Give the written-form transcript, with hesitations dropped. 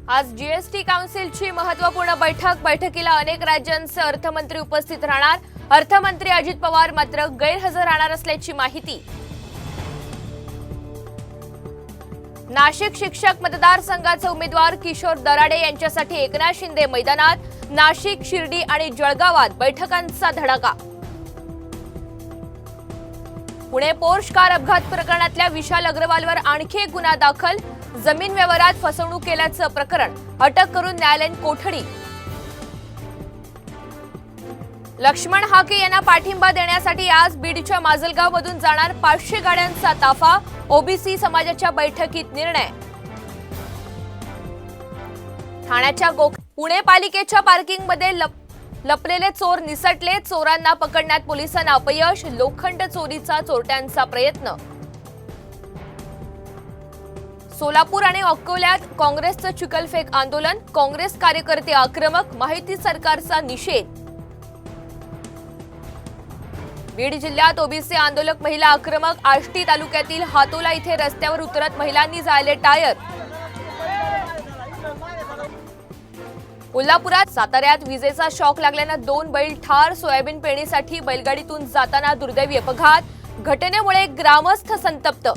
आज जीएसटी काउन्सिलची महत्त्वपूर्ण बैठकीला अनेक राज्यांचे अर्थमंत्री उपस्थित राहणार। अर्थमंत्री अजित पवार मात्र गैरहजर राहणार असल्याची माहिती। नाशिक शिक्षक मतदारसंघाचे उमेदवार किशोर दराडे यांच्यासाठी एकनाथ शिंदे मैदानात। नाशिक, शिर्डी आणि जळगावात बैठकांचा धडाका। पुणे पोर्श कार अपघात प्रकरणातल्या विशाल अग्रवालवर आणखी एक गुन्हा दाखल। जमीन व्यवहारात फसवणूक केल्याचं प्रकरण, अटक करून न्यायालयीन कोठडी। लक्ष्मण हाके यांना पाठिंबा देण्यासाठी आज बीडच्या माजलगावमधून जाणार 500 गाड्यांचा ताफा। ओबीसी समाजाच्या बैठकीत निर्णय। ठाण्याच्या पुणे पालिकेच्या पार्किंगमध्ये लपलेले चोर निसटले। चोरांना पकडण्यात पोलिसांना अपयश। लोखंड चोरीचा चोरट्यांचा प्रयत्न। सोलापूर आणि अकोल्यात काँग्रेसचं चिखलफेक आंदोलन। काँग्रेस कार्यकर्ते आक्रमक। माहिती सरकारचा निषेध। बीड जिल्ह्यात ओबीसी आंदोलक महिला आक्रमक। आष्टी तालुक्यातील हातोला इथे रस्त्यावर उतरत महिलांनी जाळले टायर। कोल्हापुरात साताऱ्यात विजेचा शॉक लागल्यानं 2 बैल ठार। सोयाबीन पेरणीसाठी बैलगाडीतून जाताना दुर्दैवी अपघात। घटनेमुळे ग्रामस्थ संतप्त।